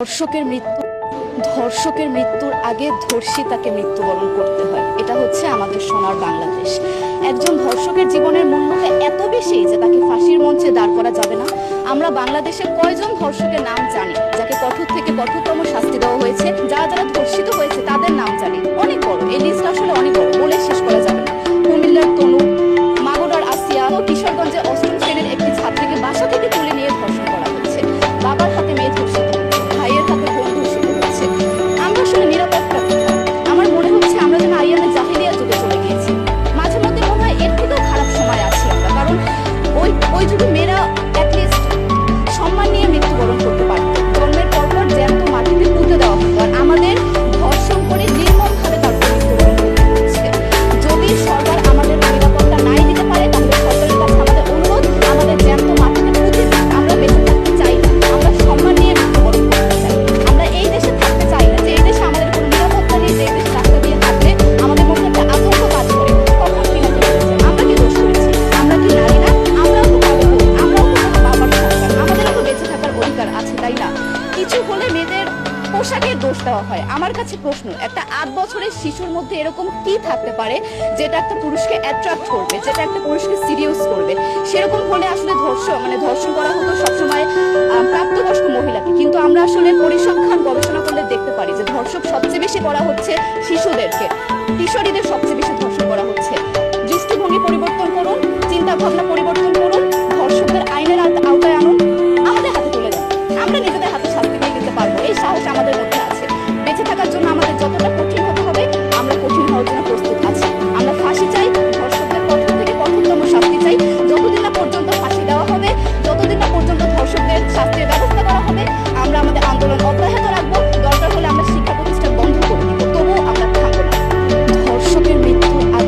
ধর্ষকের মৃত্যুর আগে ধর্ষিতাকে মৃত্যুবরণ করতে হয়। এটা হচ্ছে আমাদের সোনার বাংলাদেশ। একজন ধর্ষকের জীবনের মূল্যটা এত বেশি যে তাকে ফাঁসির মঞ্চে দাঁড় করা যাবে না। আমরা বাংলাদেশে কয়জন ধর্ষকের নাম জানি যাকে কঠোর থেকে কঠোরতম শাস্তি দেওয়া হয়েছে? যারা যারা ধর্ষিত হয়েছে তাদের নাম জানি, অনেক বড়। এই লিস্ট আসলে অনেক বড়, বলে শেষ করা যাবে না। কুমিল্লার তনু, মাগুরার আসিয়া, কিশোরগঞ্জে অষ্টম শ্রেণীর একটি ছাত্রীকে বাসা থেকে তুলে নিয়ে ধর্ষণ করা হচ্ছে। বাবার হাতে মেয়ে ধর্ষিত হচ্ছে, ভাইয়ের হাতে বোন ধর্ষিত হচ্ছে। আমরা আসলে নিরাপত্তা কোথায়? আমার মনে হচ্ছে আমরা যেন আরিয়ানা জাহিলিয়া যুগে চলে গিয়েছি। মাঝে মধ্যে মনে হয় এর থেকেও খারাপ সময় আছি আমরা, কারণ ওই যুগে মেয়েরা অ্যাটলিস্ট সম্মান নিয়ে মৃত্যুবরণ করতে পারত। জন্মের পরপর জ্যান্ত মাটিতে পুঁতে দেওয়া হতো, আর আমাদের ধর্ষণ করে নির্মমভাবে তারপর মৃত্যুবরণ করতে হচ্ছে। যদি সরকার আমাদের নিরাপত্তা নাই দিতে পারে, তাহলে সরকারের কাছে আমাদের অনুরোধ, আমাদের জ্যান্ত মাটিতে পুঁতে দিন। আমরা বেঁচে থাকতে চাই না, আমরা সম্মান নিয়ে মৃত্যুবরণ করতে চাই। আমরা এই দেশে থাকতে চাই না যে এই দেশে আমাদের কোনো নিরাপত্তা নেই, যে এই দেশে রাস্তা দিয়ে থাকলে আমাদের মধ্যে একটা আতঙ্ক কাজ করে। কখন কি না করেছে? আমরা কি দোষ করেছি? আমরা কি নারী না? আমরাও তো পাবো, আমরাও তো বাবার সন্তান, আমাদেরও তো বেঁচে থাকার অধিকার আছে, তাই না? কিছু হলে মেয়েদের পোশাকের দোষ দেওয়া হয়। আমার কাছে প্রশ্ন, একটা 8 বছরের শিশুর মধ্যে এরকম কি থাকতে পারে যেটা একটা পুরুষকে অ্যাট্রাক্ট করবে, যেটা একটা পুরুষকে সিরিয়াস করবে? সেরকম হলে আসলে ধর্ষণ করা হতো সবসময় প্রাপ্তবয়স্ক মহিলাকে। কিন্তু আমরা আসলে পরিসংখ্যান গবেষণা করলে দেখতে পারি যে ধর্ষক সবচেয়ে বেশি করা হচ্ছে শিশুদেরকে, কিশোরীদের সবচেয়ে বেশি ধর্ষণ করা হচ্ছে। দৃষ্টিভঙ্গি পরিবর্তন করুন, চিন্তা ভাবনা